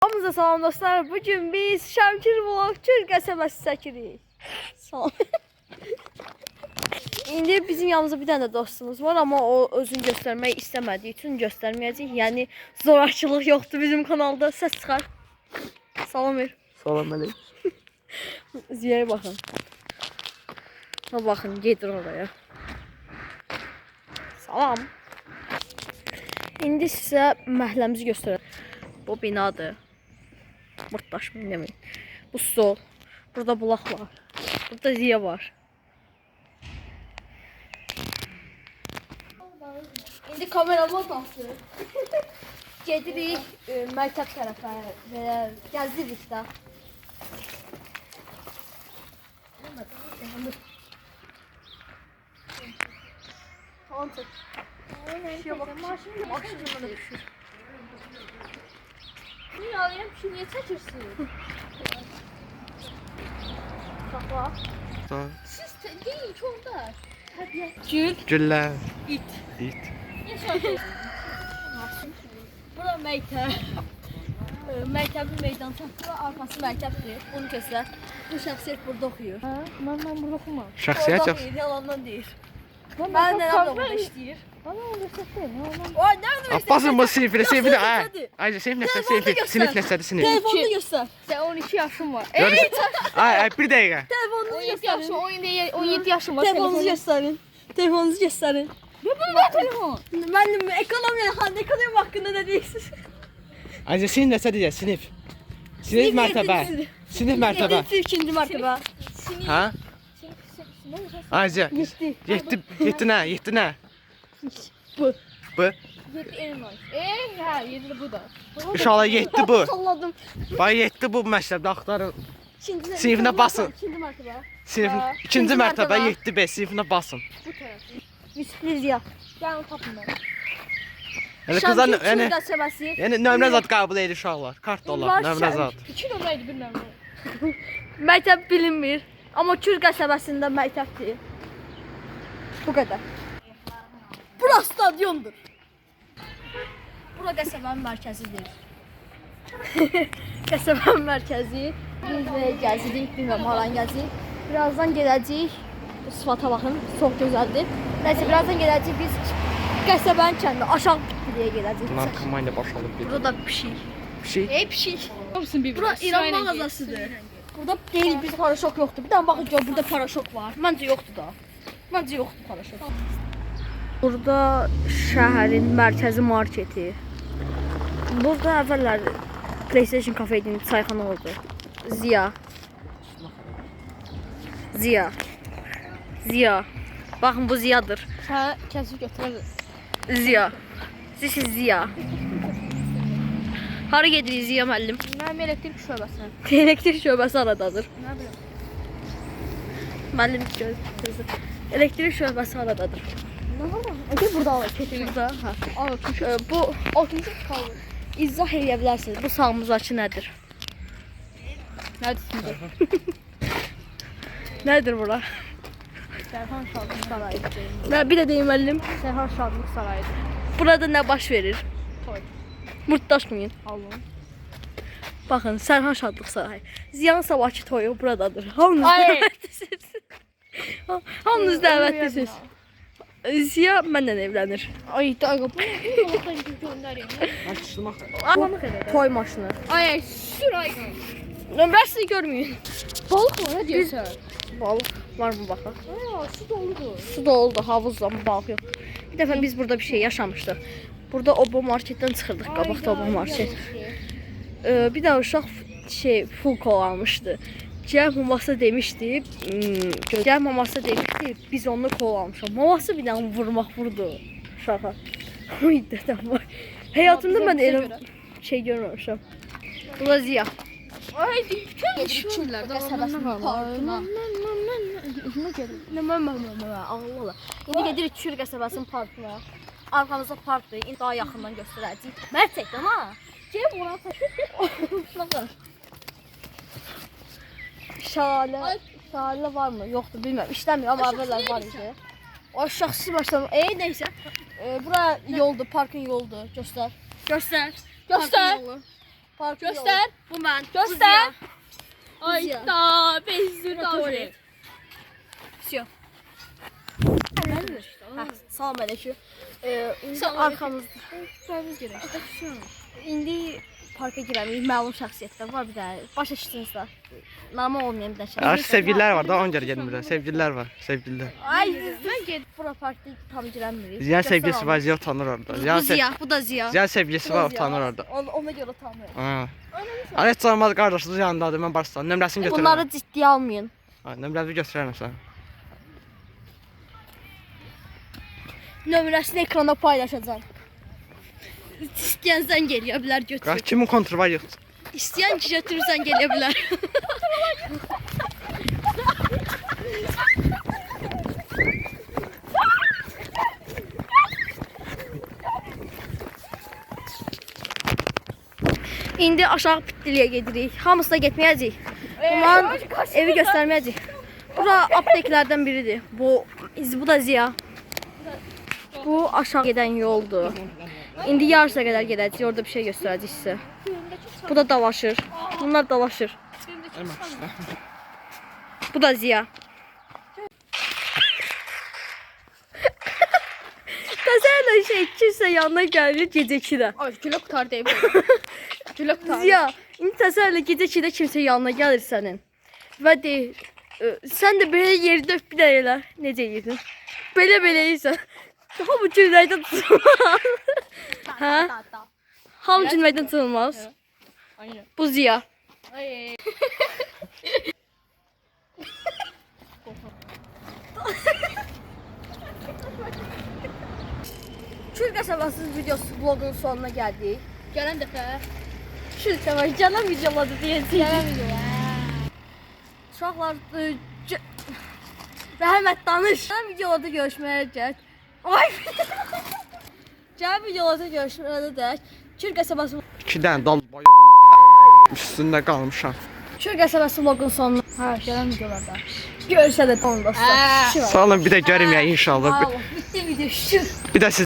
Hamınıza salam dostlar. Bugün biz Şəmkir Vlog Çöl qəsəbəsi çəkirik. Salam. İndi bizim yanımızda bir tane de dostumuz var ama o özünü göstermeyi istemediği için göstermeyəcək. Yani zorakılıq yoktu bizim kanalda. Ses çıxar. Salam ver. Salam aleyküm. Ziyaya bakın. Ha bakın gedir oraya. Salam. İndi sizə məhəlləmizi göstərəm. Bu binadır. Mırtdaşmayın demeyin. Bu stol. Burada bulaq var. Burada ziya var. İndi kameramı taxdı. Gedirik mərkəz tərəfə və gəzirik də. Tamam çək. Şuraya bak. Maşınla da düşür. Niye alayım? Şu niye çəkirsin? Saxla. Tamam. Siz deyin ki orada. Gül. Güller. İt. İt. Bura məktəb. Məktəbin meydan çatı, arxası məktəbdir. Bunu göstər. Bu şəxsiyyət burada oxuyur. Ha, ben burada okumam. Şahsiyet Orada yap. oxuyur, yalandan deyir. Ben Mən nənəm də burada işləyir. Bana universitetteyim. O, nerede Abbasın bu sınıfı, sınıfı da. hadi. Ayrıca sınıf nesne, Telefonu sınıf, göster. sınıf nesne, sınıf. Telefonunu göster. Sen 12 yaşın var. Gördün? Ay, bir dakika. Telefonunuzu 17 yaşın, gösterin. 17 yaşın var. Telefonunuzu gösterin. Telefonunuzu gösterin. Ne böyle telefon? Ben de ekonomi hakkında ne diyorsunuz? Ayrıca sınıf nesne diyeceğiz, sınıf. Sınıf mertebe. Sınıf mertebe. İkinci mertebe. Ha? Ayrıca. Yetti ne, yetti ne? Bu. Bu. 7 elma. Ha 7 bu da. İnşallah yetti bu. Salladım. Bay yetti bu məktəbdə axtarın. İkinci, Sınıfına basın. İkinci mertebe. Sınıf Ha, ikinci ikinci mərtəbə mərtəbə. yetti B sınıfına basın. Bu taraf. Biz ya. Gel onu tapın ben. Yəni qızlar Şəmkir yəni Çöl qəsəbəsi. yəni nömrə zad qəbul edir uşaqlar. Kart da olar, nömrə zad. 2 numaraydı bilmem ne. Məktəb bilinmir. Amma Kür qəsəbəsində məktəbdir. Bu qədər. Bura stadyondur. Bura qəsəbənin mərkəzidir. Qəsəbənin mərkəzi. Biz gəzirik, bilməm haran gəzirik. Birazdan gedəcəyik. Bu sıfata baxın, çox gözəldir. Nəysə, birazdan gedəcəyik biz qəsəbənin kəndinə, aşağı bitkiyə gedəcəyik. Narkomanla başlayıb bir. Burada pişik. Bir şey. Pişik. Musun bir? Bura İran mağazasıdır. Burada değil bir paraşok yoktu. Bir tane bakın gör burada paraşok var. Bence yoktu da. Bence yoktu paraşok. Burada şəhərin mərkəzi marketi. Burada əvvəllər PlayStation kafe idi, çayxana oldu. Ziya. Ziya. Ziya. Baxın bu Ziyadır. Ha kesip götürürüz. Ziya. This is Ziya. Hara gedirik Ziya müəllim? Ben elektrik şöbesine. Elektrik şöbəsi aradadır. Ne bileyim. Müəllim gözü. Elektrik şöbəsi aradadır. Ne var da? Ege burada al. Burada, ha. Al. Bu Altıncı kaldı. izah edə bilərsiniz. Bu sağımızdakı nədir? Neredesin? Nədir bura? Serhan Şadlık Sarayı. Bir də deyim müəllim. Serhan Şadlık Sarayı. Burada nə baş verir? Toy. Murtdaşmayın. Allah'ım. Baxın, Sərhan Şadlıq Sarayı. Ziyan sabahki toyu buradadır. Hamınız Ay. dəvətlisiniz. Hamınız dəvətlisiniz. Ziya mənlə evlənir. Ay da bu. Göndereyim. Açılmaq. Toy maşını. Ay sür ay. Nömrəsini görməyin. Balık mı ne diyorsun? Balıq var mı baxaq? Aa su doludur. Su da oldu, havuzla balıq yox. Bir dəfə biz burada bir şey yaşamışdıq. Burada Obo marketdən çıxırdıq, qabaqda Obo market. Bir də uşaq full kol almışdı. Cəm maması demişdi, biz onunla kol almışıq. Maması bir dənə vurdu uşağa. Ay dədəm var. Həyatımda mən elə şey görməmişəm. Bu da Ziya. Ay geçmişler. Qəsəbəsinin parkına. Allah. İndi gedirik Kür qəsəbəsinin parkına. Arxamızda parkdır. İndi daha yaxından göstərəcəyik. Mərtəkdən ha. Gəl bura taşı. Şalalə var mı? Yoxdur, bilmirəm. İşləmir amma əvvəllər var idi. O şəxsi başlam. Nəysə. Bura yoldur, parkın yoldur. Göstər. Göstər. Göstər. Parkın yolu. Göster. Bu mən. Göster. Ay Ay ya. da bezdir Tuvalet. da. Всё. Salam əleykum. İndi Salam arxamızda. Biz görək. İndi parka girəmirik. Məlum şəxsiyyətlər var bir dənə. Başa düşdünüz də. Namı olmayan bir dənə şəxsiyyət. Artık sevgililer var da ona göre gelmiyorlar. Sevgililer var. Sevgililer. Ay, mən gedib bura parkda tam girəmirik. Ziya sevgilisi var, Ziya utanır orada. Bu Ziya, bu da Ziya. Ziya sevgilisi var, utanır orada. Ona görə utanmıram. Ha. Hani hiç olmaz kardeşiniz yanındadır, ben başlayacağım. Nömrəsini götürürüm. Bunları ciddiyə almayın. Ha, nömrəsini götürürüm sen. Nömrəsini ekrana paylaşacağam. İstəyən zəng eləyə bilər Kaç götürür. kimin kontrolü var yok. İstəyən ki götürür zəng eləyə bilər. İndi aşağı Pitliyə gedirik. Hamısına getməyəcəyik. Bunların evi göstərməyəcəyik. Bura apteklərdən biridir. Bu da Ziya. Bu aşağı gedən yoldur. İndi yarısa qədər gedəcəyik. Orada bir şey göstərəcək sizə. Bu da dalaşır. Bunlar dalaşır. Bu da Ziya. Təsəvvürlə şey kimsə yanına gəlir gecə 2-də. Ay gülə qutar deyib. Gülə qutar. Ziya, indi təsəvvürlə gecə 2-də kimsə yanına gəlir sənin. Və deyir, sən də belə yerdə öp bir də elə. Necə yedin? Belə eləyirsən. Hamı gülməkdən tutulmaz. Hə? Hamı gülməkdən tutulmaz. Aynen. Bu Ziya. Ay. Kür qəsəbəsi videosu vlogun sonuna gəldik. Gələn dəfə. Kür qəsəbəsi gələn videolarda deyəcəyik. Gələn video. Uşaqlar, Rəhmət danış. Gələn videolarda görüşməyə dək. Ay! Gələn videolarda görüşməyə dək. Kür qəsəbəsi 2 tane dal boyu üstünde kalmışam. Kür qəsəbəsi vlogun sonuna. Hə, gələn videolarda. Görüşədə dostlar. Sağ olun bir de görüm ya inşallah. Bitti video. Şükür. Bir de siz